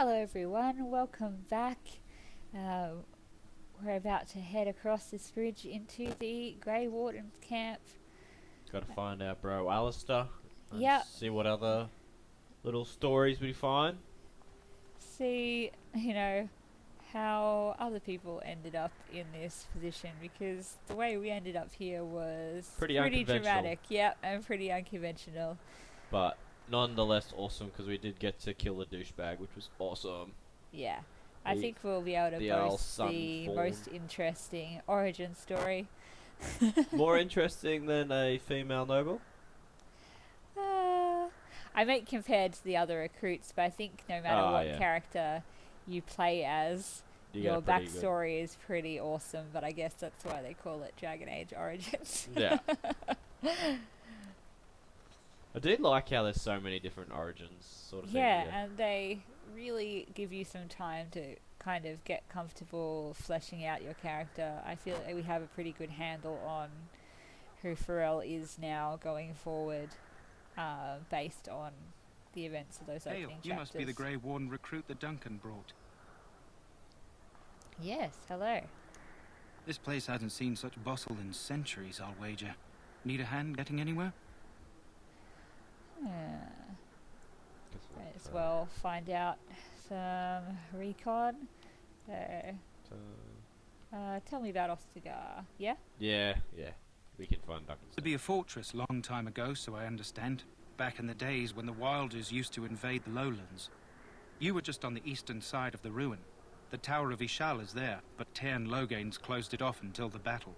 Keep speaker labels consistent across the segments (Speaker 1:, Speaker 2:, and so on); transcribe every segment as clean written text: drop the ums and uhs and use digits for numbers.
Speaker 1: Hello everyone, welcome back. We're about to head across this bridge into the Grey Warden camp.
Speaker 2: Gotta find our bro Alistair and
Speaker 1: Yep,
Speaker 2: see what other little stories we find.
Speaker 1: see, how other people ended up in this position, because the way we ended up here was
Speaker 2: Pretty
Speaker 1: pretty
Speaker 2: unconventional.
Speaker 1: dramatic, yep, and pretty unconventional.
Speaker 2: But nonetheless awesome because we did get to kill a douchebag, which was awesome.
Speaker 1: Yeah, I
Speaker 2: The,
Speaker 1: think we'll be able to
Speaker 2: the old
Speaker 1: boast the
Speaker 2: Sunfawn.
Speaker 1: most interesting origin story.
Speaker 2: More interesting than a female noble?
Speaker 1: I meant compared to the other recruits, but I think no matter what
Speaker 2: Yeah.
Speaker 1: character you play as,
Speaker 2: You get
Speaker 1: your
Speaker 2: a pretty good.
Speaker 1: backstory is pretty awesome. But I guess that's why they call it Dragon Age Origins.
Speaker 2: Yeah. I do like how there's so many different origins sort of
Speaker 1: Yeah,
Speaker 2: thing.
Speaker 1: and they really give you some time to kind of get comfortable fleshing out your character. I feel like we have a pretty good handle on who Ferrell is now going forward, based on the events of those opening
Speaker 3: Hail,
Speaker 1: chapters.
Speaker 3: you must be the Grey Warden recruit that Duncan brought.
Speaker 1: Yes, hello.
Speaker 3: This place hasn't seen such bustle in centuries, I'll wager. Need a hand getting anywhere?
Speaker 1: Might as well find out some recon. Tell me about Ostagar. Yeah?
Speaker 2: Yeah. We can find Duncan.
Speaker 3: To be a fortress long time ago, so I understand. Back in the days when the Wilders used to invade the lowlands. You were just on the eastern side of the ruin. The Tower of Ishal is there, but Lowgame's closed it off until the battle.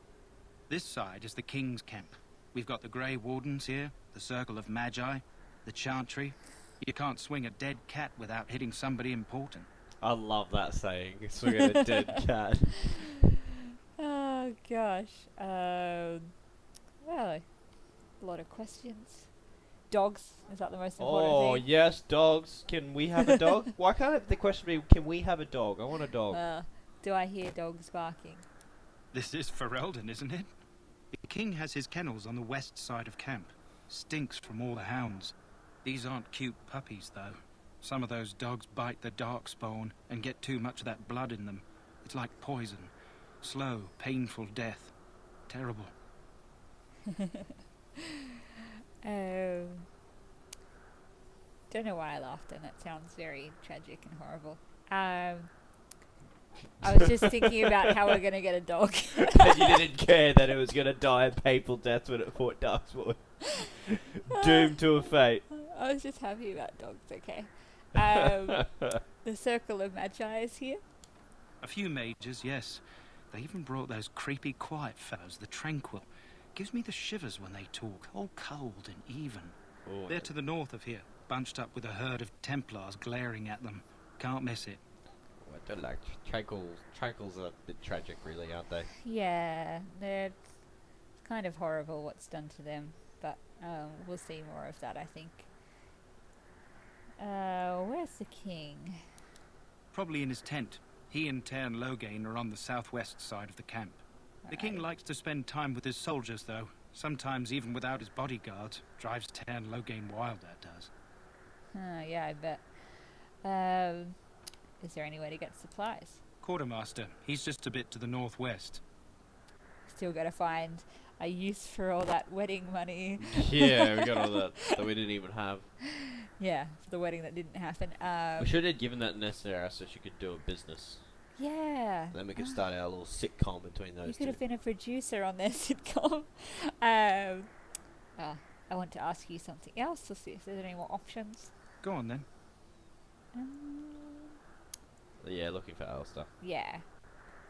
Speaker 3: This side is the King's camp. We've got the Grey Wardens here, the Circle of Magi, the Chantry. You can't swing a dead cat without hitting somebody important.
Speaker 2: I love that saying. Swing at a dead cat.
Speaker 1: Oh gosh. Well, a lot of questions. Dogs, is that the most important
Speaker 2: Oh,
Speaker 1: thing?
Speaker 2: yes, dogs. Can we have a dog? Why can't the question be, can we have a dog? I want a dog.
Speaker 1: Do I hear dogs barking?
Speaker 3: This is Ferrell, isn't it? The King has his kennels on the west side of camp. Stinks from all the hounds. These aren't cute puppies, though. Some of those dogs bite the darkspawn and get too much of that blood in them. It's like poison. Slow, painful death. Terrible.
Speaker 1: Don't know why I laughed, and that sounds very tragic and horrible. I was just thinking about how we're going to get a dog.
Speaker 2: And you didn't care that it was going to die a painful death when it fought Darkspawn. Doomed to a fate.
Speaker 1: I was just happy about dogs, okay. The Circle of Magi is here.
Speaker 3: A few mages, yes. They even brought those creepy quiet fellows, the Tranquil. Gives me the shivers when they talk, all cold and even.
Speaker 2: Oh,
Speaker 3: They're to the north of here, bunched up with a herd of Templars glaring at them. Can't miss it.
Speaker 2: I don't like Tranquils are a bit tragic, really, aren't they?
Speaker 1: Yeah, it's kind of horrible what's done to them, but we'll see more of that, I think. Where's the king?
Speaker 3: Probably in his tent. He and Lowgame are on the southwest side of the camp. The king likes to spend time with his soldiers, though. Sometimes even without his bodyguards. Drives Lowgame wild, that does.
Speaker 1: Yeah, I bet. Is there any way to get supplies?
Speaker 3: Quartermaster. He's just a bit to the northwest.
Speaker 1: Still gotta find a use for all that wedding money.
Speaker 2: Yeah, we got all that we didn't even have.
Speaker 1: Yeah, for the wedding that didn't happen.
Speaker 2: We should have given that to Nessera so she could do a business.
Speaker 1: Yeah.
Speaker 2: Then we could start our little sitcom between those
Speaker 1: You
Speaker 2: two.
Speaker 1: could have been a producer on their sitcom. I want to ask you something else. We'll see if there's any more options.
Speaker 3: Go on, then.
Speaker 2: Yeah, looking for Alistair.
Speaker 1: Yeah.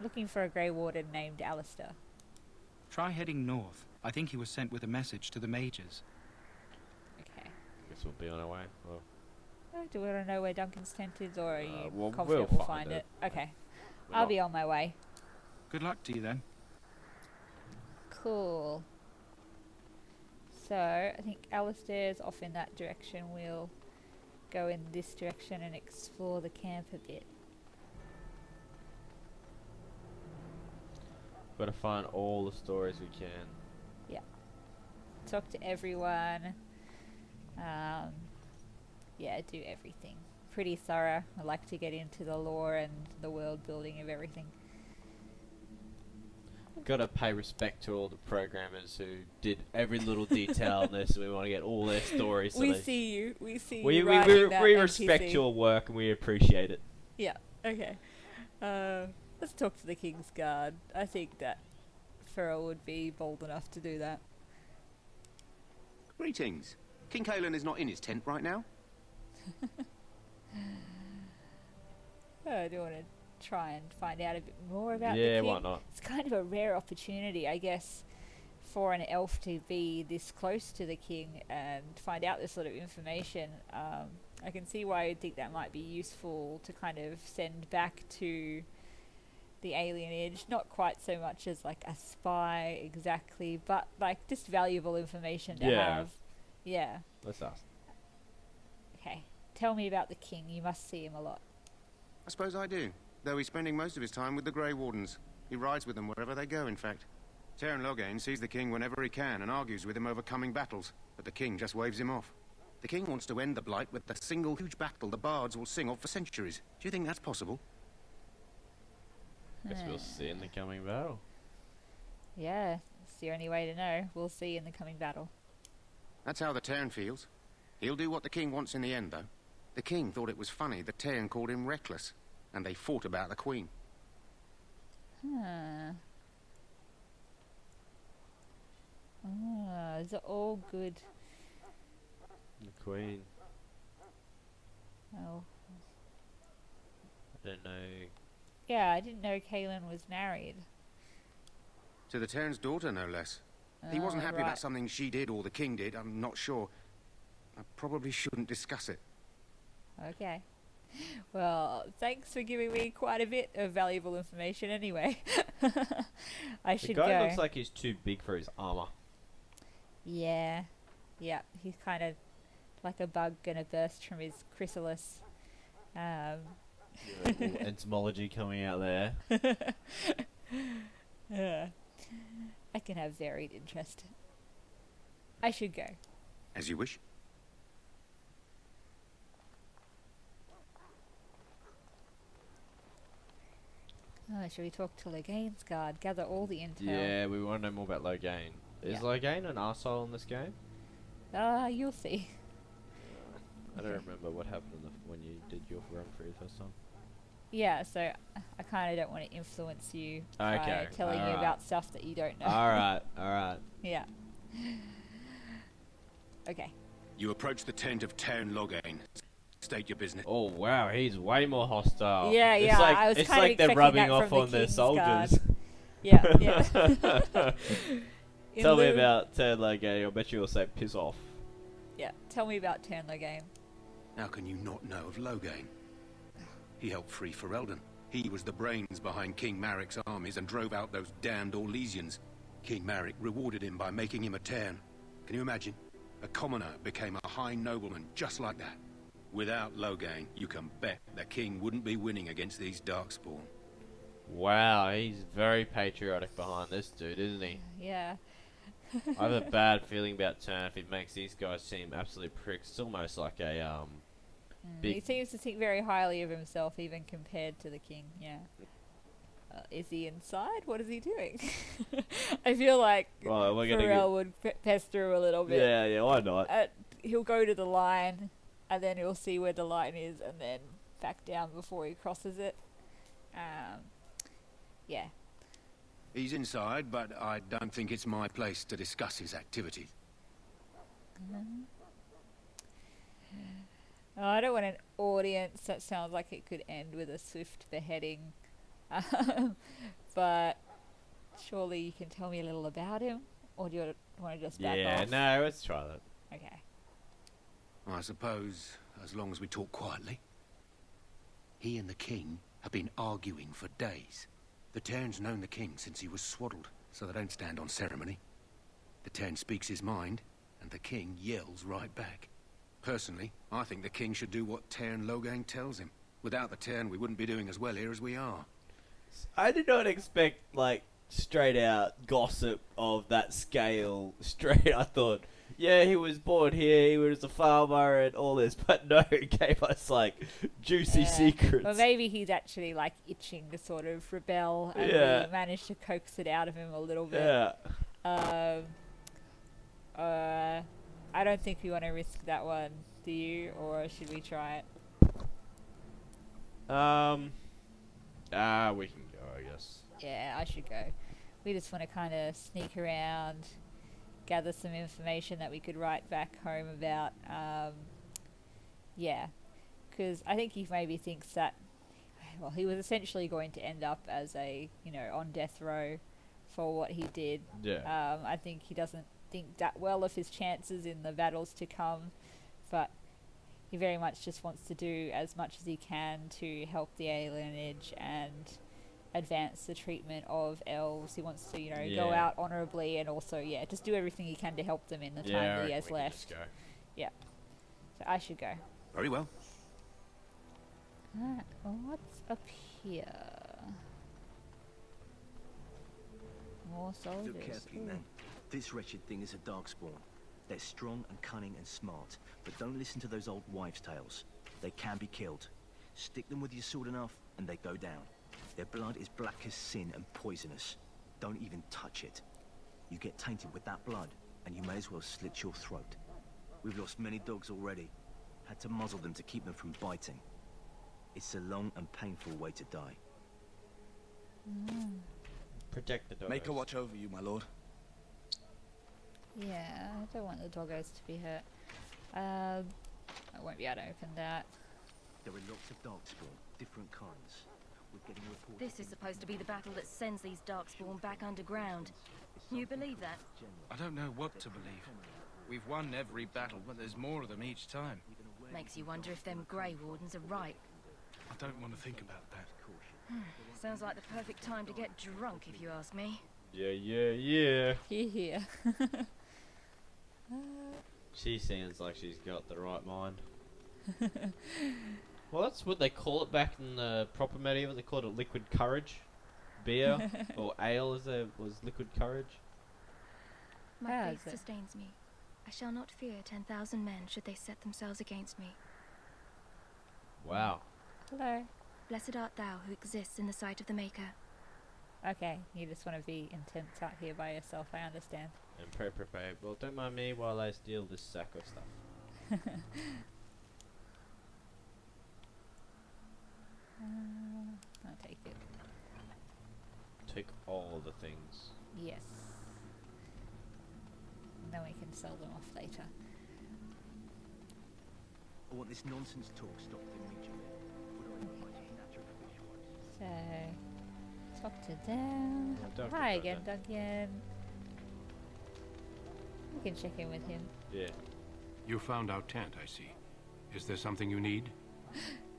Speaker 1: Looking for a Grey Warden named Alistair.
Speaker 3: Try heading north. I think he was sent with a message to the mages.
Speaker 1: Okay.
Speaker 2: Guess we'll be on our way. Well,
Speaker 1: Do we want to know where Duncan's tent is, or are you
Speaker 2: we'll
Speaker 1: confident we'll
Speaker 2: find
Speaker 1: find it? Okay.
Speaker 2: we're
Speaker 1: I'll
Speaker 2: not-
Speaker 1: be on my way.
Speaker 3: Good luck to you, then.
Speaker 1: Cool. So, I think Alistair's off in that direction. We'll go in this direction and explore the camp a bit.
Speaker 2: Gotta find all the stories we can.
Speaker 1: Talk to everyone. Yeah, do everything. pretty thorough. I like to get into the lore and the world building of everything.
Speaker 2: Got to pay respect to all the programmers who did every little detail in this. And we want to get all their stories. So
Speaker 1: We see you.
Speaker 2: we
Speaker 1: writing that
Speaker 2: respect
Speaker 1: NPC.
Speaker 2: your work and we appreciate it.
Speaker 1: Yeah. Okay. Let's talk to the King's Guard. I think that Ferrell would be bold enough to do that.
Speaker 4: Greetings. King Cailan is not in his tent right now.
Speaker 1: I do want to try and find out a bit more about the
Speaker 2: Yeah,
Speaker 1: king.
Speaker 2: why not?
Speaker 1: It's kind of a rare opportunity, I guess, for an elf to be this close to the king and find out this sort of information. I can see why you'd think that might be useful to kind of send back to the alienage. Not quite so much as like a spy exactly, but like just valuable information to
Speaker 2: Yeah.
Speaker 1: have. Yeah.
Speaker 2: Let's ask.
Speaker 1: Okay. Tell me about the king. You must see him a lot.
Speaker 4: I suppose I do, though he's spending most of his time with the Grey Wardens. He rides with them wherever they go, in fact. Lowgame sees the king whenever he can and argues with him over coming battles, but the king just waves him off. The king wants to end the Blight with a single huge battle the bards will sing of for centuries. Do you think that's possible?
Speaker 2: Guess we'll see in the coming battle.
Speaker 1: Yeah, it's the only way to know. We'll see in the coming battle.
Speaker 4: That's how the Terran feels. He'll do what the king wants in the end, though. The king thought it was funny the Terran called him reckless, and they fought about the queen.
Speaker 1: These are all good.
Speaker 2: The Queen.
Speaker 1: Oh,
Speaker 2: I don't know.
Speaker 1: yeah, I didn't know Cailan was married.
Speaker 4: To the Terran's daughter, no less. He wasn't happy
Speaker 1: right.
Speaker 4: about something she did or the king did, I'm not sure. I probably shouldn't discuss it.
Speaker 1: Okay. Well, thanks for giving me quite a bit of valuable information anyway. I
Speaker 2: The
Speaker 1: should
Speaker 2: guy
Speaker 1: go.
Speaker 2: looks like he's too big for his armor.
Speaker 1: Yeah. Yeah, he's kind of like a bug gonna burst from his chrysalis.
Speaker 2: Little entomology coming out there.
Speaker 1: I can have varied interest. I should go.
Speaker 4: As you wish.
Speaker 1: Shall we talk to Lowgame's guard? Gather all the intel.
Speaker 2: Yeah, we want to know more about Lowgame. Is
Speaker 1: Yeah.
Speaker 2: Lowgame an arsehole in this game?
Speaker 1: You'll see.
Speaker 2: I don't
Speaker 1: Okay.
Speaker 2: remember what happened when you did your run through the first time.
Speaker 1: Yeah, so I kind of don't want to influence you by
Speaker 2: Okay,
Speaker 1: telling you
Speaker 2: alright.
Speaker 1: about stuff that you don't know.
Speaker 2: Alright.
Speaker 1: Yeah. Okay.
Speaker 4: You approach the tent of Lowgame. State your business.
Speaker 2: Oh wow, he's way more hostile.
Speaker 1: Yeah,
Speaker 2: it's
Speaker 1: yeah,
Speaker 2: Like,
Speaker 1: I was
Speaker 2: it's
Speaker 1: kind of
Speaker 2: like they're
Speaker 1: expecting
Speaker 2: rubbing
Speaker 1: that
Speaker 2: off
Speaker 1: from the
Speaker 2: on their
Speaker 1: King's
Speaker 2: soldiers.
Speaker 1: Guard. Yeah, yeah. In
Speaker 2: Tell me
Speaker 1: lieu-
Speaker 2: about Lowgame. I bet you will say piss off.
Speaker 1: Yeah, tell me about Lowgame.
Speaker 4: How can you not know of Lowgame? He helped free Ferrell. He was the brains behind King Marik's armies and drove out those damned Orlesians. King Marik rewarded him by making him a Terran. Can you imagine? A commoner became a high nobleman just like that. Without Lowgame, you can bet the king wouldn't be winning against these Darkspawn.
Speaker 2: Wow, he's very patriotic behind this dude, isn't he?
Speaker 1: Yeah.
Speaker 2: I have a bad feeling about Turnip. It makes these guys seem absolute pricks. It's almost like a
Speaker 1: He
Speaker 2: big.
Speaker 1: seems to think very highly of himself, even compared to the king. Yeah. Is he inside? What is he doing? I feel like
Speaker 2: Well, we're gonna
Speaker 1: Ferrell would pester him a little bit.
Speaker 2: Yeah, why not?
Speaker 1: He'll go to the line, and then he'll see where the line is, and then back down before he crosses it. Yeah.
Speaker 4: He's inside, but I don't think it's my place to discuss his activities.
Speaker 1: Oh, I don't want an audience. That sounds like it could end with a swift beheading. But surely you can tell me a little about him, or do you want to just back
Speaker 2: Yeah,
Speaker 1: off?
Speaker 2: no, let's try that.
Speaker 1: Okay.
Speaker 4: I suppose, as long as we talk quietly. He and the king have been arguing for days. The Terran's known the king since he was swaddled, so they don't stand on ceremony. The Terran speaks his mind, and the king yells right back. Personally, I think the king should do what Terran Lowgame tells him. Without the Terran, we wouldn't be doing as well here as we are.
Speaker 2: I did not expect, like, straight out gossip of that scale. I thought yeah, he was born here, he was a farmer and all this, but no, he gave us like juicy secrets.
Speaker 1: Or maybe he's actually like itching to sort of rebel, and
Speaker 2: Yeah.
Speaker 1: we managed to coax it out of him a little bit.
Speaker 2: Yeah.
Speaker 1: I don't think we want to risk that one, do you? Or should we try it?
Speaker 2: We can go, I guess.
Speaker 1: Yeah, I should go. We just want to kind of sneak around, gather some information that we could write back home about. Yeah, because I think he maybe thinks that, well, he was essentially going to end up as on death row for what he did.
Speaker 2: Yeah.
Speaker 1: I think he doesn't think that well of his chances in the battles to come, but he very much just wants to do as much as he can to help the alienage and advance the treatment of elves. He wants to, go out honourably and also, just do everything he can to help them in the time that he has left.
Speaker 2: Go.
Speaker 1: Yeah. So I should go.
Speaker 4: Very well.
Speaker 1: Alright, well, what's up here? More soldiers.
Speaker 5: Look carefully,
Speaker 1: Ooh.
Speaker 5: men. This wretched thing is a darkspawn. They're strong and cunning and smart, but don't listen to those old wives' tales. They can be killed. Stick them with your sword enough, and they go down. Their blood is black as sin and poisonous. Don't even touch it. You get tainted with that blood, and you may as well slit your throat. We've lost many dogs already. Had to muzzle them to keep them from biting. It's a long and painful way to die.
Speaker 2: Protect the dogs.
Speaker 6: Make her watch over you, my lord.
Speaker 1: Yeah, I don't want the doggos to be hurt. I won't be able to open that.
Speaker 5: There are lots of darkspawn, different kinds. We're getting reports.
Speaker 7: This is supposed to be the battle that sends these darkspawn back underground. You believe that?
Speaker 3: I don't know what to believe. We've won every battle, but there's more of them each time.
Speaker 7: Makes you wonder if them Grey Wardens are right.
Speaker 3: I don't want to think about that.
Speaker 7: Sounds like the perfect time to get drunk, if you ask me.
Speaker 2: Yeah.
Speaker 1: Here.
Speaker 2: She seems like she's got the right mind. Well, that's what they call it back in the proper medieval. They called it liquid courage. Beer or ale was liquid courage.
Speaker 7: My
Speaker 1: Ah,
Speaker 7: faith
Speaker 1: is it?
Speaker 7: sustains me. I shall not fear 10,000 men should they set themselves against me.
Speaker 2: Wow.
Speaker 1: Hello.
Speaker 7: Blessed art thou who exists in the sight of the Maker.
Speaker 1: Okay, you just want to be intense out here by yourself, I understand.
Speaker 2: And pray. Well, don't mind me while I steal this sack of stuff.
Speaker 1: I'll take it.
Speaker 2: Take all the things.
Speaker 1: Yes. And then we can sell them off later.
Speaker 5: I want this nonsense talk stopped immediately. Would I invite you natural fishwives?
Speaker 1: So, talk to them.
Speaker 2: Yeah, don't
Speaker 1: Hi
Speaker 2: forget
Speaker 1: again, Duncan. We can check in with him.
Speaker 2: Yeah.
Speaker 8: You found our tent, I see. Is there something you need?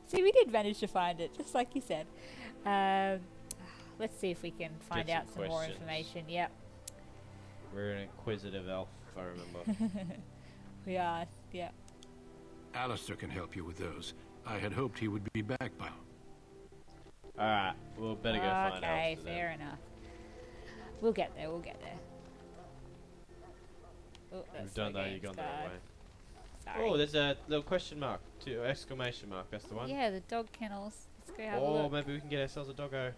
Speaker 1: See, we did manage to find it, just like you said. Let's see if we can find
Speaker 2: Get
Speaker 1: out
Speaker 2: some
Speaker 1: some more
Speaker 2: questions.
Speaker 1: information. Yep,
Speaker 2: We're an inquisitive elf, if I remember.
Speaker 1: we are. Yep.
Speaker 8: Alistair can help you with those. I had hoped he would be back by now.
Speaker 2: Alright, we'll better go find out.
Speaker 1: Okay, fair enough. We'll get there. Oh,
Speaker 2: We've
Speaker 1: that's
Speaker 2: done that,
Speaker 1: Lowgame's
Speaker 2: you've gone the wrong
Speaker 1: card.
Speaker 2: way.
Speaker 1: Sorry.
Speaker 2: Oh, there's a little question mark, exclamation mark, that's the one.
Speaker 1: Yeah, the dog kennels. Let's go have a
Speaker 2: Or
Speaker 1: look.
Speaker 2: maybe we can get ourselves a doggo.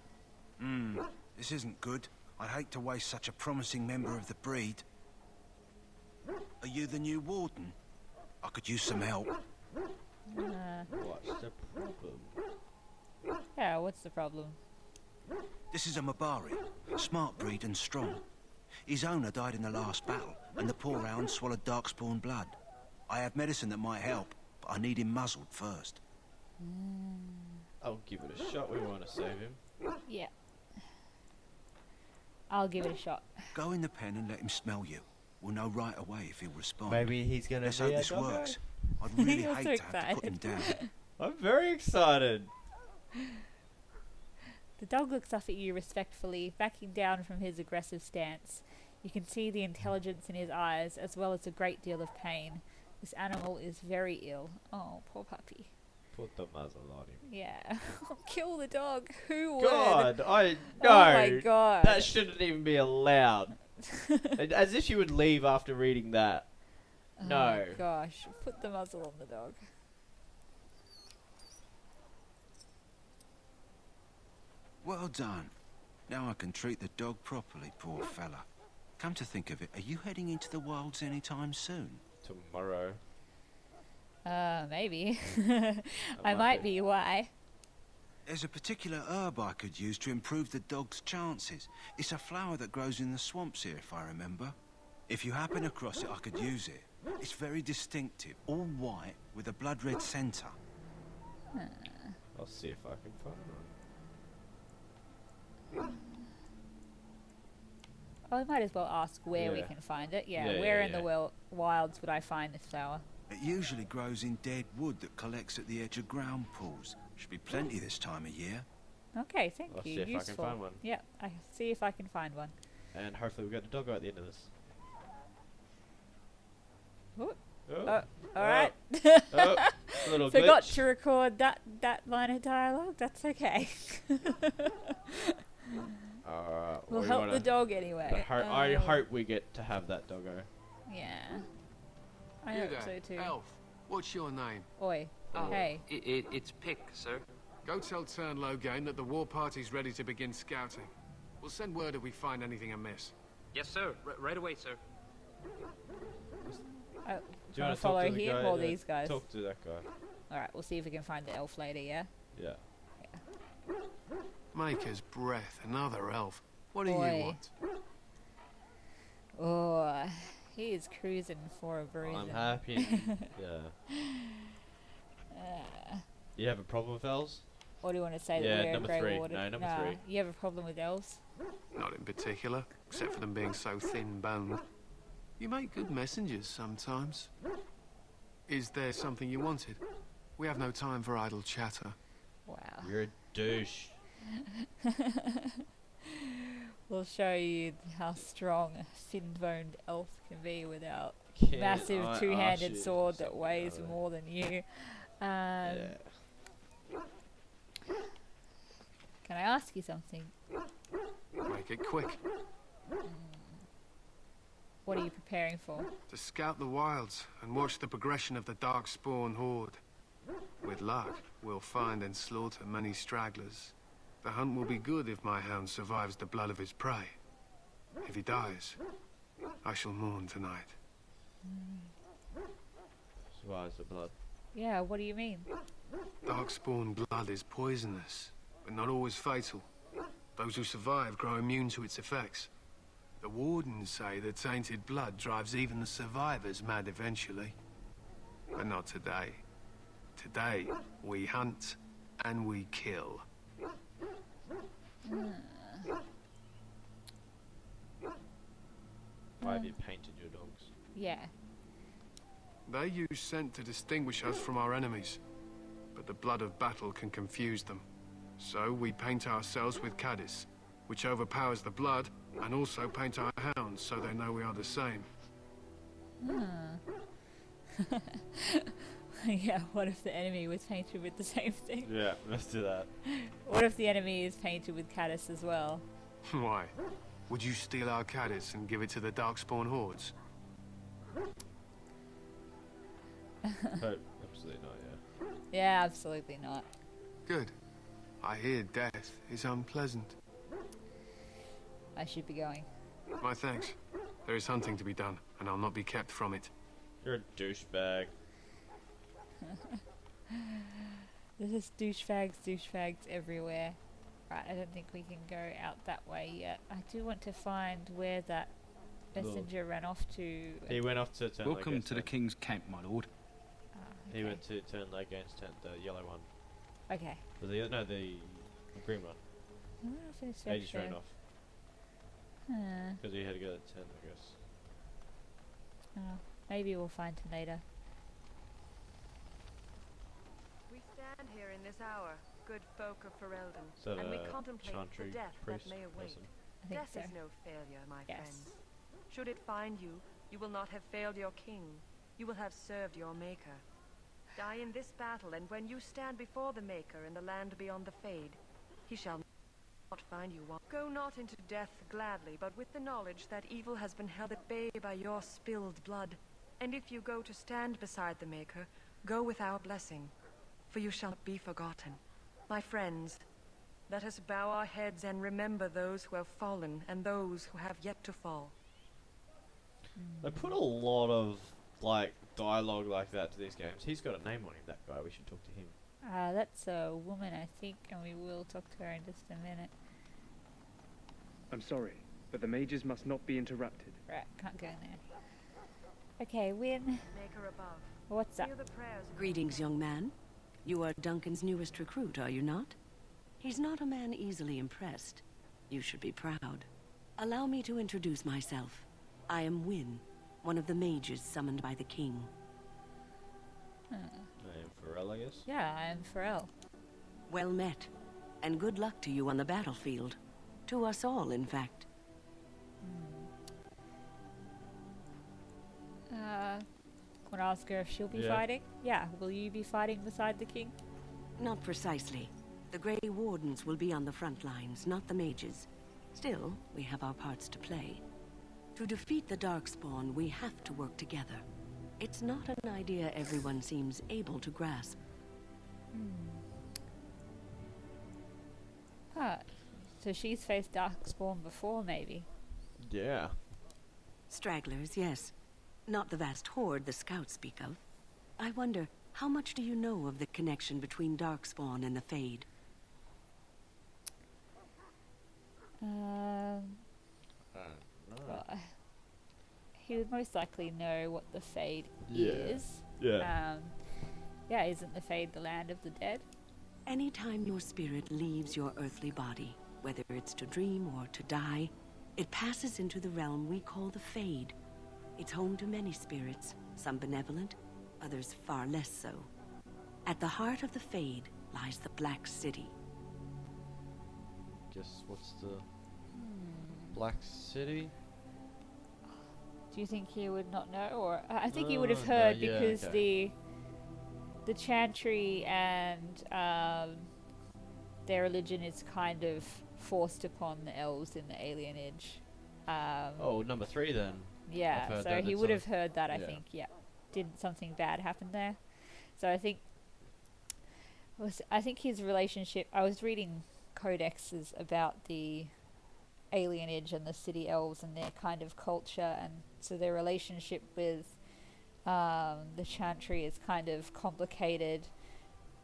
Speaker 4: This isn't good. I'd hate to waste such a promising member of the breed. Are you the new warden? I could use some help.
Speaker 2: What's the problem?
Speaker 1: Yeah, what's the problem?
Speaker 4: This is a Mabari, smart breed and strong. His owner died in the last battle, and the poor hound swallowed darkspawn blood. I have medicine that might help, but I need him muzzled first.
Speaker 2: I'll give it a shot, we want to save him.
Speaker 1: Yeah. I'll give it a shot.
Speaker 4: Go in the pen and let him smell you. We'll know right away if he'll respond.
Speaker 2: Maybe he's gonna
Speaker 4: Let's
Speaker 2: be
Speaker 4: hope
Speaker 2: a
Speaker 4: this
Speaker 2: doggo.
Speaker 4: works. I'd really
Speaker 1: You're
Speaker 4: hate
Speaker 1: so
Speaker 4: to have to put him down.
Speaker 2: I'm very excited.
Speaker 1: The dog looks up at you respectfully, backing down from his aggressive stance. You can see the intelligence in his eyes, as well as a great deal of pain. This animal is very ill. Oh, poor puppy.
Speaker 2: Put the muzzle on him.
Speaker 1: Yeah. Kill the dog. Who would?
Speaker 2: God, no.
Speaker 1: Oh my god.
Speaker 2: That shouldn't even be allowed. As if you would leave after reading that. No.
Speaker 1: Oh, gosh. Put the muzzle on the dog.
Speaker 6: Well done. Now I can treat the dog properly, poor fella. Come to think of it, are you heading into the wilds anytime soon?
Speaker 2: Tomorrow.
Speaker 1: Maybe. I might be. Why?
Speaker 6: There's a particular herb I could use to improve the dog's chances. It's a flower that grows in the swamps here, if I remember. If you happen across it, I could use it. It's very distinctive, all white, with a blood-red centre.
Speaker 2: I'll see if I can find one.
Speaker 1: Oh, I might as well ask where we
Speaker 2: Yeah.
Speaker 1: can find it.
Speaker 2: Yeah,
Speaker 1: Where
Speaker 2: yeah,
Speaker 1: in
Speaker 2: yeah.
Speaker 1: the wilds would I find this flower?
Speaker 6: It usually grows in dead wood that collects at the edge of ground pools. Should be plenty this time of year.
Speaker 1: Okay, thank
Speaker 2: I'll
Speaker 1: you.
Speaker 2: see if I can
Speaker 1: Useful.
Speaker 2: find one.
Speaker 1: Yeah, I see if I can find one.
Speaker 2: And hopefully we've got the doggo at the end of this.
Speaker 1: Ooh.
Speaker 2: Oh,
Speaker 1: Alright.
Speaker 2: oh, a little
Speaker 1: Forgot
Speaker 2: glitch.
Speaker 1: to record that line of dialogue. That's okay. We'll
Speaker 2: we
Speaker 1: help
Speaker 2: wanna-
Speaker 1: the dog anyway.
Speaker 2: I hope we get to have that doggo.
Speaker 1: Yeah. I
Speaker 8: You
Speaker 1: hope
Speaker 8: there,
Speaker 1: so too.
Speaker 8: Elf. What's your name?
Speaker 1: Oi. Hey.
Speaker 9: It's Pick, sir.
Speaker 8: Go tell Turn Lowgame that the war party's ready to begin scouting. We'll send word if we find anything amiss.
Speaker 9: Yes, sir. Right away, sir.
Speaker 1: Do
Speaker 2: Do
Speaker 1: you want to follow him or these guys?
Speaker 2: Talk to that guy.
Speaker 1: Alright, we'll see if we can find the elf lady, yeah?
Speaker 2: Yeah.
Speaker 8: Maker's breath, another elf. What do
Speaker 1: Boy.
Speaker 8: you want?
Speaker 1: Oh, he is cruising for a bruising.
Speaker 2: I'm happy. Yeah. You have a problem with elves?
Speaker 1: Or do you want to say
Speaker 2: Yeah,
Speaker 1: that we're
Speaker 2: number
Speaker 1: Grey
Speaker 2: three.
Speaker 1: Warden?
Speaker 2: No, number
Speaker 1: Nah,
Speaker 2: three.
Speaker 1: you have a problem with elves?
Speaker 8: Not in particular, except for them being so thin-boned. You make good messengers sometimes. Is there something you wanted? We have no time for idle chatter.
Speaker 1: Wow.
Speaker 2: You're a douche.
Speaker 1: We'll show you how strong a thin-boned elf can be without
Speaker 2: Can
Speaker 1: massive
Speaker 2: I
Speaker 1: two-handed
Speaker 2: ask you
Speaker 1: sword that
Speaker 2: something,
Speaker 1: weighs
Speaker 2: Ellie?
Speaker 1: more than you.
Speaker 2: Yeah.
Speaker 1: Can I ask you something?
Speaker 8: Make it quick.
Speaker 1: What are you preparing for?
Speaker 8: To scout the wilds and watch the progression of the Darkspawn horde. With luck, we'll find and slaughter many stragglers. The hunt will be good if my hound survives the blood of his prey. If he dies, I shall mourn tonight.
Speaker 2: Survives the blood.
Speaker 1: Yeah, what do you mean?
Speaker 8: Darkspawn blood is poisonous, but not always fatal. Those who survive grow immune to its effects. The wardens say that tainted blood drives even the survivors mad eventually. But not today. Today, we hunt and we kill.
Speaker 2: Why have you painted your dogs?
Speaker 1: Yeah.
Speaker 8: They use scent to distinguish us from our enemies, but the blood of battle can confuse them. So we paint ourselves with caddis, which overpowers the blood, and also paint our hounds so they know we are the same.
Speaker 1: Yeah, what if the enemy was painted with the same thing?
Speaker 2: Yeah, let's do that.
Speaker 1: What if the enemy is painted with caddis as well?
Speaker 8: Why? Would you steal our caddis and give it to the Darkspawn hordes?
Speaker 2: Hope, absolutely not, yeah.
Speaker 1: Yeah, absolutely not.
Speaker 8: Good. I hear death is unpleasant.
Speaker 1: I should be going.
Speaker 8: My thanks. There is hunting to be done, and I'll not be kept from it.
Speaker 2: You're a douchebag.
Speaker 1: There's douchebags everywhere. Right, I don't think we can go out that way yet. I do want to find where that messenger ran off to.
Speaker 2: He went off to turn
Speaker 3: Welcome
Speaker 2: Lowgame's
Speaker 3: to the
Speaker 2: tent.
Speaker 3: King's camp, my lord.
Speaker 2: He
Speaker 1: Okay.
Speaker 2: went to turn Lowgame's tent, the yellow one.
Speaker 1: Okay.
Speaker 2: The green one.
Speaker 1: I wonder if it's
Speaker 2: He just ran
Speaker 1: there.
Speaker 2: off.
Speaker 1: Huh.
Speaker 2: Because he had to go to the tent, I guess.
Speaker 1: Oh, maybe we'll find him later.
Speaker 10: We stand here in this hour, good folk of Ferrellden,
Speaker 2: Is that
Speaker 10: and we
Speaker 2: a
Speaker 10: contemplate the
Speaker 2: chantry
Speaker 10: death
Speaker 2: priest
Speaker 10: that may await.
Speaker 2: person?
Speaker 1: I think
Speaker 10: Death
Speaker 1: so.
Speaker 10: is no failure, my
Speaker 1: Yes.
Speaker 10: friends. Should it find you, you will not have failed your king. You will have served your maker. Die in this battle, and when you stand before the maker in the land beyond the Fade, he shall not find you one. Go not into death gladly, but with the knowledge that evil has been held at bay by your spilled blood. And if you go to stand beside the Maker, go with our blessing, for you shall not be forgotten. My friends, let us bow our heads and remember those who have fallen and those who have yet to fall.
Speaker 2: They put a lot of, like, dialogue like that to these games. He's got a name on him, that guy. We should talk to him.
Speaker 1: That's a woman, I think, and we will talk to her in just a minute.
Speaker 11: I'm sorry, but the mages must not be interrupted.
Speaker 1: Right, can't go in there. Okay, Win.
Speaker 10: Maker above.
Speaker 1: What's up?
Speaker 10: Hear the prayers of
Speaker 12: Greetings, young man. You are Duncan's newest recruit, are you not? He's not a man easily impressed. You should be proud. Allow me to introduce myself. I am Win, one of the mages summoned by the king.
Speaker 2: I am Ferrell, I guess.
Speaker 1: Yeah, I am Ferrell.
Speaker 12: Well met, and good luck to you on the battlefield. To us all, in fact.
Speaker 1: Want to ask her if she'll be fighting? Yeah, will you be fighting beside the king?
Speaker 12: Not precisely. The Grey Wardens will be on the front lines, not the mages. Still, we have our parts to play. To defeat the Darkspawn, we have to work together. It's not an idea everyone seems able to grasp.
Speaker 1: Huh. So she's faced Darkspawn before, maybe?
Speaker 2: Yeah.
Speaker 12: Stragglers, yes. Not the vast horde the scouts speak of. I wonder, how much do you know of the connection between Darkspawn and the Fade?
Speaker 1: Well, he would most likely know what the Fade is.
Speaker 2: Yeah.
Speaker 1: Yeah, isn't the Fade the land of the dead?
Speaker 12: Anytime your spirit leaves your earthly body, whether it's to dream or to die, it passes into the realm we call the Fade. It's home to many spirits, some benevolent, others far less so. At the heart of the Fade lies the Black City.
Speaker 2: Guess what's the Black City?
Speaker 1: Do you think he would not know, or I think he would have heard because the Chantry and their religion is kind of forced upon the elves in the alienage.
Speaker 2: Number 3 then.
Speaker 1: Yeah, so he would have heard that. I think. Yeah, did something bad happen there? So I think his relationship. I was reading codexes about the alienage and the city elves and their kind of culture, and so their relationship with the Chantry is kind of complicated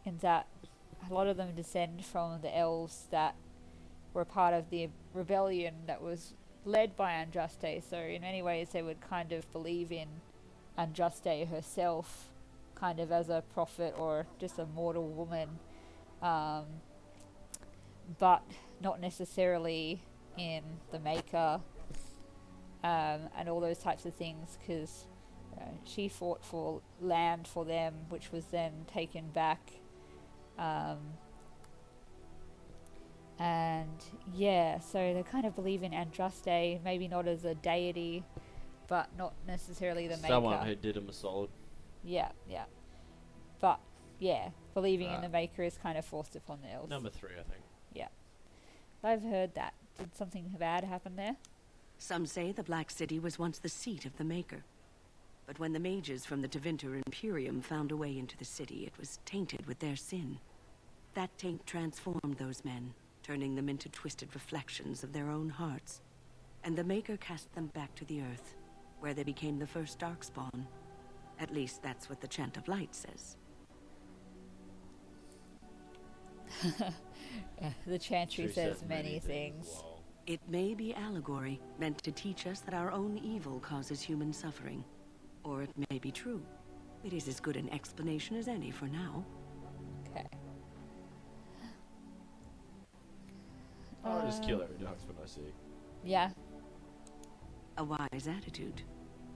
Speaker 1: in that a lot of them descend from the elves that were part of the rebellion that was led by Andraste, so in many ways they would kind of believe in Andraste herself kind of as a prophet or just a mortal woman, but not necessarily in the Maker and all those types of things, because she fought for land for them, which was then taken back. And yeah, so they kind of believe in Andraste, maybe not as a deity, but not necessarily the Maker.
Speaker 2: Someone who did him a solid.
Speaker 1: Yeah. But yeah, believing in the Maker is kind of forced upon the elves.
Speaker 2: Number 3, I think.
Speaker 1: Yeah. I've heard that. Did something bad happen there?
Speaker 12: Some say the Black City was once the seat of the Maker. But when the mages from the Tevinter Imperium found a way into the city, it was tainted with their sin. That taint transformed those men, turning them into twisted reflections of their own hearts. And the Maker cast them back to the Earth, where they became the first Darkspawn. At least that's what the Chant of Light says.
Speaker 1: The Chantry says many things.
Speaker 2: Wow.
Speaker 12: It may be allegory, meant to teach us that our own evil causes human suffering. Or it may be true. It is as good an explanation as any for now.
Speaker 1: Okay.
Speaker 2: I'll just kill every Darkspawn I see.
Speaker 1: Yeah.
Speaker 12: A wise attitude.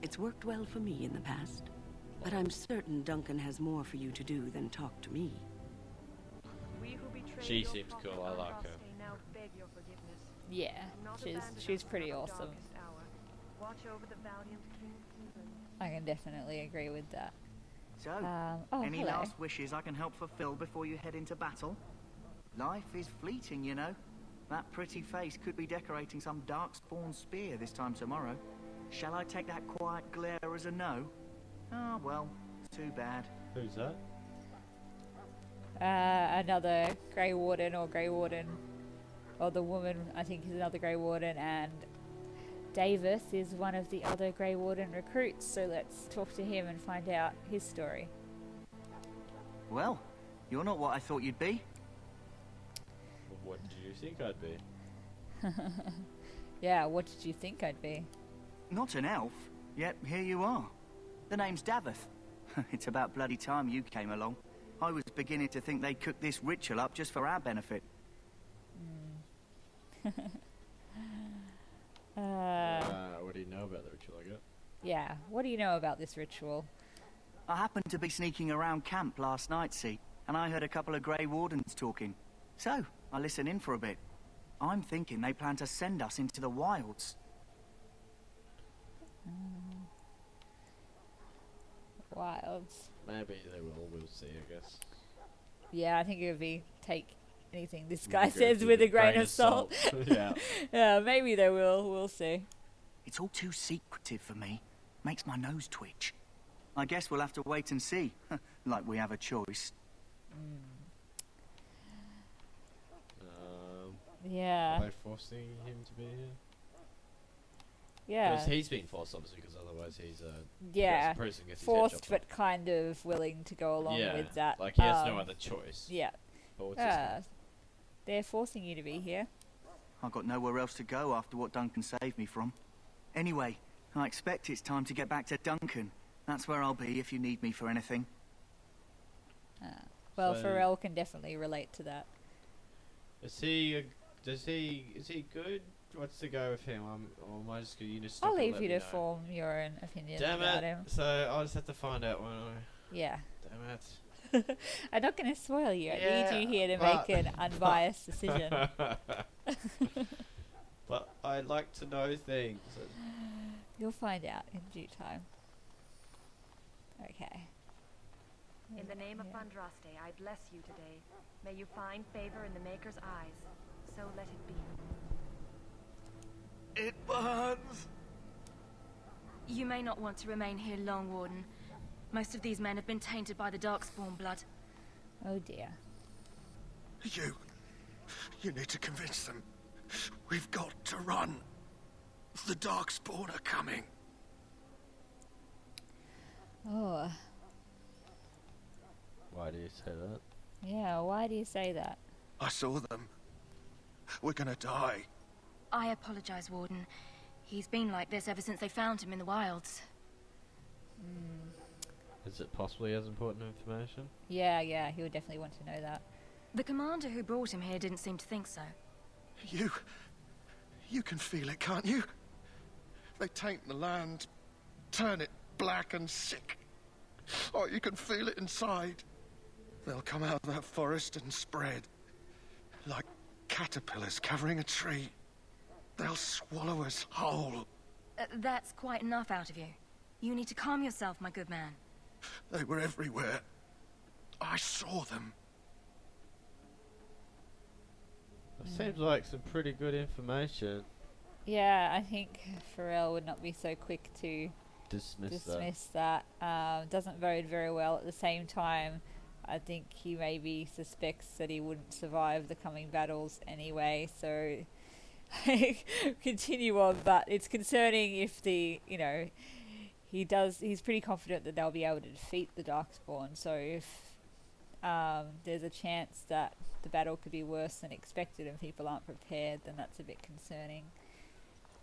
Speaker 12: It's worked well for me in the past. But I'm certain Duncan has more for you to do than talk to me.
Speaker 2: She seems cool, I like her.
Speaker 1: Yeah, she's pretty awesome. I can definitely agree with that.
Speaker 13: So, any
Speaker 1: hello.
Speaker 13: last wishes I can help fulfill before you head into battle? Life is fleeting, you know. That pretty face could be decorating some darkspawn spear this time tomorrow. Shall I take that quiet glare as a no? Oh, well, too bad.
Speaker 2: Who's that?
Speaker 1: Another Grey Warden or Grey Warden. Or the woman, I think, is another Grey Warden, and Davis is one of the other Grey Warden recruits, so let's talk to him and find out his story.
Speaker 13: Well, you're not what I thought you'd be.
Speaker 2: Well, what did you think I'd be?
Speaker 1: Yeah, what did you think I'd be?
Speaker 13: Not an elf, yet here you are. The name's Davith. It's about bloody time you came along. I was beginning to think they'd cook this ritual up just for our benefit.
Speaker 2: What do you know about the ritual, I guess?
Speaker 1: Yeah, what do you know about this ritual?
Speaker 13: I happened to be sneaking around camp last night, see, and I heard a couple of Grey Wardens talking. So, I listened in for a bit. I'm thinking they plan to send us into the wilds.
Speaker 1: Wilds.
Speaker 2: Maybe they will, we'll see, I guess.
Speaker 1: Yeah, I think it would be take anything this guy says with a grain of salt.
Speaker 2: Yeah.
Speaker 1: Yeah, maybe they will, we'll see.
Speaker 13: It's all too secretive for me. Makes my nose twitch. I guess we'll have to wait and see. Like we have a choice.
Speaker 1: Yeah.
Speaker 2: Are they forcing him to be here?
Speaker 1: Yeah.
Speaker 2: Because he's been forced, obviously, because otherwise he's
Speaker 1: yeah,
Speaker 2: prison gets his head
Speaker 1: forced
Speaker 2: chopped
Speaker 1: but kind of willing to go along with that.
Speaker 2: Like he has no other choice.
Speaker 1: Yeah.
Speaker 2: But what's his name?
Speaker 1: They're forcing you to be here.
Speaker 13: I've got nowhere else to go after what Duncan saved me from. Anyway, I expect it's time to get back to Duncan. That's where I'll be if you need me for anything.
Speaker 1: Well,
Speaker 2: So-
Speaker 1: Ferrell can definitely relate to that.
Speaker 2: Is he good? What's the go with him? Or am I just gonna
Speaker 1: I'll leave you to form your own opinion
Speaker 2: Damn
Speaker 1: about
Speaker 2: it!
Speaker 1: him.
Speaker 2: So I'll just have to find out when I.
Speaker 1: Yeah.
Speaker 2: Damn it!
Speaker 1: I'm not going to spoil you. I
Speaker 2: Yeah,
Speaker 1: need you here to
Speaker 2: but-
Speaker 1: make an unbiased decision.
Speaker 2: But I like to know things.
Speaker 1: You'll find out in due time. Okay.
Speaker 10: In the name of Andraste, I bless you today. May you find favor in the Maker's eyes. So let it be.
Speaker 13: It burns!
Speaker 7: You may not want to remain here long, Warden. Most of these men have been tainted by the Darkspawn blood.
Speaker 1: Oh dear.
Speaker 4: You need to convince them. We've got to run. The Darkspawn are coming.
Speaker 1: Oh.
Speaker 2: Why do you say that?
Speaker 1: Yeah, why do you say that?
Speaker 4: I saw them. We're gonna die.
Speaker 7: I apologize, Warden. He's been like this ever since they found him in the wilds.
Speaker 2: Is it possibly as important information?
Speaker 1: Yeah, he would definitely want to know that.
Speaker 7: The commander who brought him here didn't seem to think so.
Speaker 4: You can feel it, can't you? They taint the land, turn it black and sick. Oh, you can feel it inside. They'll come out of that forest and spread. Like caterpillars covering a tree. They'll swallow us whole.
Speaker 7: That's quite enough out of you. You need to calm yourself, my good man.
Speaker 4: They were everywhere. I saw them.
Speaker 2: That seems like some pretty good information.
Speaker 1: Yeah, I think Ferrell would not be so quick to
Speaker 2: Dismiss
Speaker 1: that. Doesn't bode very well. At the same time, I think he maybe suspects that he wouldn't survive the coming battles anyway, so continue on, but it's concerning if he's pretty confident that they'll be able to defeat the Darkspawn, so if there's a chance that the battle could be worse than expected and people aren't prepared, then that's a bit concerning.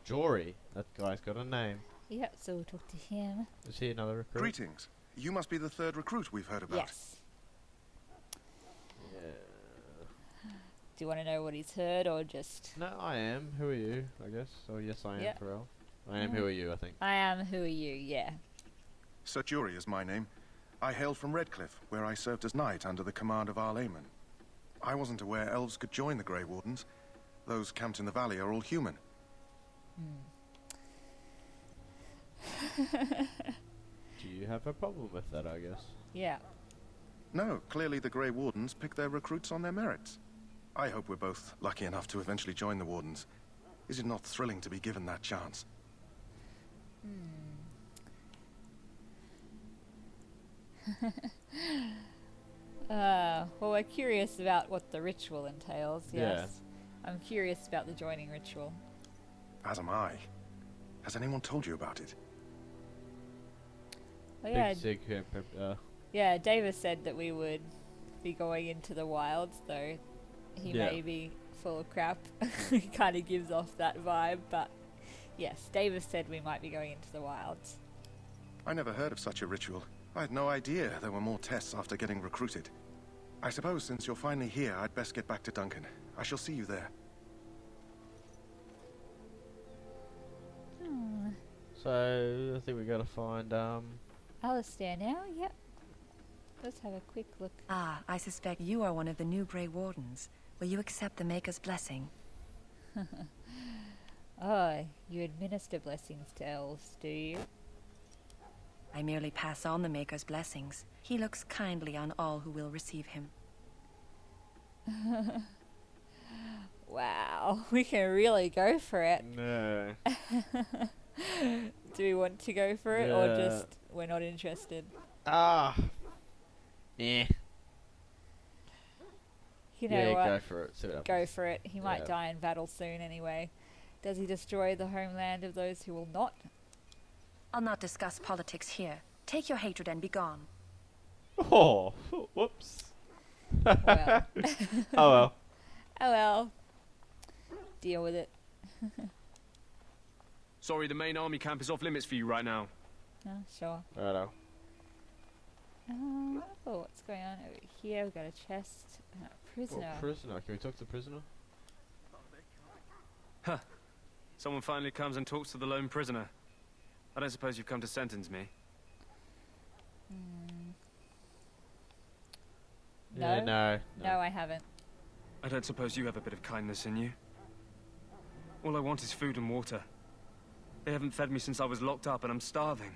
Speaker 2: Jory, that guy's got a name.
Speaker 1: Yep, so we'll talk to him.
Speaker 2: Is he another recruit?
Speaker 14: Greetings. You must be the third recruit we've heard about.
Speaker 1: Yes.
Speaker 2: Yeah.
Speaker 1: Do you want to know what he's heard, or just...
Speaker 2: No, I am. Who are you, I guess? Oh, yes, I am,
Speaker 1: Yep.
Speaker 2: Ferrell. I am. Who are you, I think?
Speaker 1: I am. Who are you? Yeah.
Speaker 14: Sir Jury is my name. I hail from Redcliffe, where I served as knight under the command of Arl Eamon. I wasn't aware elves could join the Grey Wardens. Those camped in the valley are all human.
Speaker 2: Do you have a problem with that, I guess?
Speaker 1: Yeah.
Speaker 14: No, clearly the Grey Wardens pick their recruits on their merits. I hope we're both lucky enough to eventually join the Wardens. Is it not thrilling to be given that chance?
Speaker 1: Well, we're curious about what the ritual entails, yes. I'm curious about the joining ritual.
Speaker 14: As am I. Has anyone told you about it?
Speaker 1: Oh, yeah, Davis said that we would be going into the wilds, though he may be full of crap. He kind of gives off that vibe, but yes, Davis said we might be going into the wilds.
Speaker 14: I never heard of such a ritual. I had no idea there were more tests after getting recruited. I suppose since you're finally here, I'd best get back to Duncan. I shall see you there.
Speaker 2: So, I think we gotta find,
Speaker 1: Alistair now? Yep. Let's have a quick look.
Speaker 15: Ah, I suspect you are one of the new Grey Wardens. Will you accept the Maker's blessing?
Speaker 1: Oh, you administer blessings to elves, do you?
Speaker 15: I merely pass on the Maker's blessings. He looks kindly on all who will receive him.
Speaker 1: Wow, we can really go for it.
Speaker 2: No.
Speaker 1: Do we want to go for it, or just we're not interested?
Speaker 2: Yeah.
Speaker 1: You know what?
Speaker 2: Go for it. See what happens.
Speaker 1: Go for it. He might die in battle soon anyway. Does he destroy the homeland of those who will not?
Speaker 15: I'll not discuss politics here. Take your hatred and be gone.
Speaker 2: Oh, whoops.
Speaker 1: Well.
Speaker 2: Oh well.
Speaker 1: Oh well. Deal with it.
Speaker 11: Sorry, the main army camp is off limits for you right now.
Speaker 1: Oh, sure.
Speaker 2: Righto.
Speaker 1: Oh, what's going on over here? We've got a chest. Prisoner.
Speaker 2: Oh, prisoner. Can we talk to the prisoner?
Speaker 11: Huh. Someone finally comes and talks to the lone prisoner. I don't suppose you've come to sentence me.
Speaker 1: No.
Speaker 2: No,
Speaker 1: I haven't.
Speaker 11: I don't suppose you have a bit of kindness in you. All I want is food and water. They haven't fed me since I was locked up and I'm starving.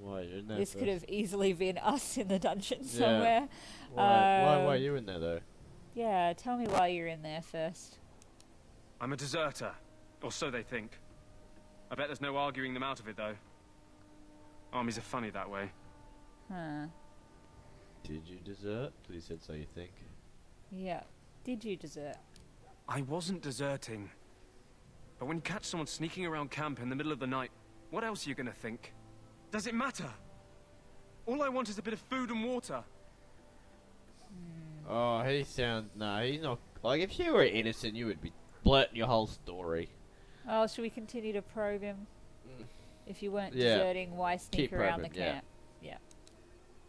Speaker 1: Well,
Speaker 2: you're in there
Speaker 1: this
Speaker 2: first?
Speaker 1: could have easily been us in the dungeon somewhere.
Speaker 2: Why are you in there though?
Speaker 1: Yeah, tell me why you're in there first.
Speaker 11: I'm a deserter. Or so they think. I bet there's no arguing them out of it, though. Armies are funny that way.
Speaker 2: Did you desert? He said so, you think?
Speaker 1: Yeah. Did you desert?
Speaker 11: I wasn't deserting. But when you catch someone sneaking around camp in the middle of the night, what else are you gonna think? Does it matter? All I want is a bit of food and water.
Speaker 2: Oh, he's not. Like, if you were innocent, you would be blurting your whole story.
Speaker 1: Oh, should we continue to probe him? If you weren't deserting, why sneak around the camp? Yeah.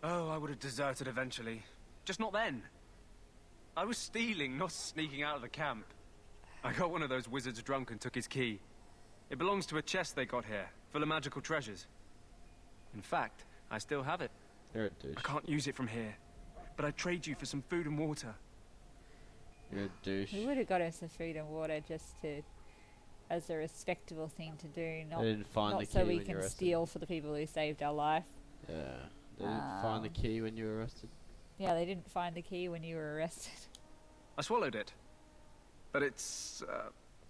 Speaker 11: Oh, I would have deserted eventually. Just not then. I was stealing, not sneaking out of the camp. I got one of those wizards drunk and took his key. It belongs to a chest they got here, full of magical treasures. In fact, I still have it.
Speaker 2: You're a douche.
Speaker 11: I can't use it from here, but I'd trade you for some food and water.
Speaker 2: You're a douche.
Speaker 1: We would have got us the food and water just to, as a respectable thing to do, not,
Speaker 2: They didn't find
Speaker 1: not
Speaker 2: the
Speaker 1: so
Speaker 2: key
Speaker 1: we
Speaker 2: when you
Speaker 1: can
Speaker 2: arrested.
Speaker 1: steal for the people who saved our life.
Speaker 2: Yeah. They didn't find the key when you were arrested.
Speaker 1: Yeah, they didn't find the key when you were arrested.
Speaker 11: I swallowed it, but it's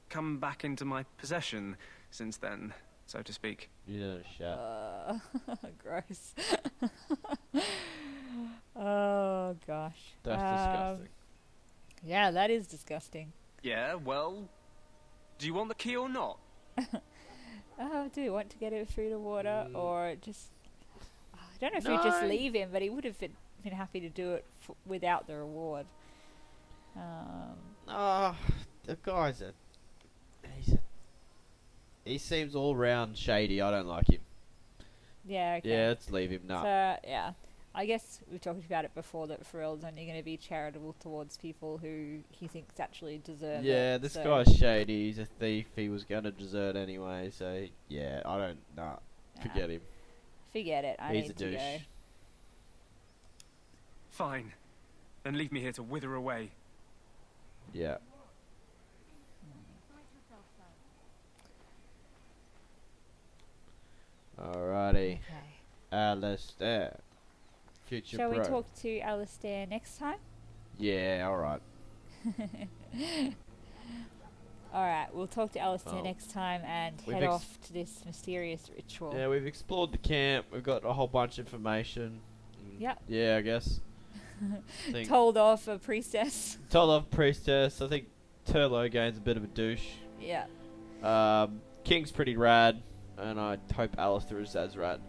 Speaker 11: come back into my possession since then, so to speak.
Speaker 2: You don't shut.
Speaker 1: Gross. Oh gosh.
Speaker 2: That's disgusting.
Speaker 1: Yeah, that is disgusting.
Speaker 11: Yeah, well, do you want the key or not?
Speaker 1: Do you want to get him food and water, or just... I don't know if we'd just leave him, but he would have been happy to do it without the reward.
Speaker 2: The guy's he seems all round shady. I don't like him.
Speaker 1: Yeah, okay.
Speaker 2: Yeah, let's leave him now.
Speaker 1: So, yeah. I guess we've talked about it before that Ferrell's only going to be charitable towards people who he thinks actually deserve it.
Speaker 2: Yeah, this guy's shady. He's a thief. He was going to desert anyway, so yeah, I don't... forget him.
Speaker 1: Forget it. I
Speaker 2: He's
Speaker 1: need
Speaker 2: a
Speaker 1: to
Speaker 2: douche.
Speaker 1: go.
Speaker 11: Fine. Then leave me here to wither away.
Speaker 2: Yeah. Alrighty.
Speaker 1: Okay.
Speaker 2: Alistair. Future
Speaker 1: Shall we
Speaker 2: pro.
Speaker 1: talk to Alistair next time?
Speaker 2: Yeah, alright.
Speaker 1: Alright, we'll talk to Alistair
Speaker 2: Well,
Speaker 1: next time and
Speaker 2: we've
Speaker 1: head off to this mysterious ritual.
Speaker 2: Yeah, we've explored the camp. We've got a whole bunch of information.
Speaker 1: Yep.
Speaker 2: Yeah, I guess.
Speaker 1: Told off a priestess.
Speaker 2: Told off priestess. I think Lowgame's a bit of a douche.
Speaker 1: Yeah.
Speaker 2: King's pretty rad, and I hope Alistair is as rad.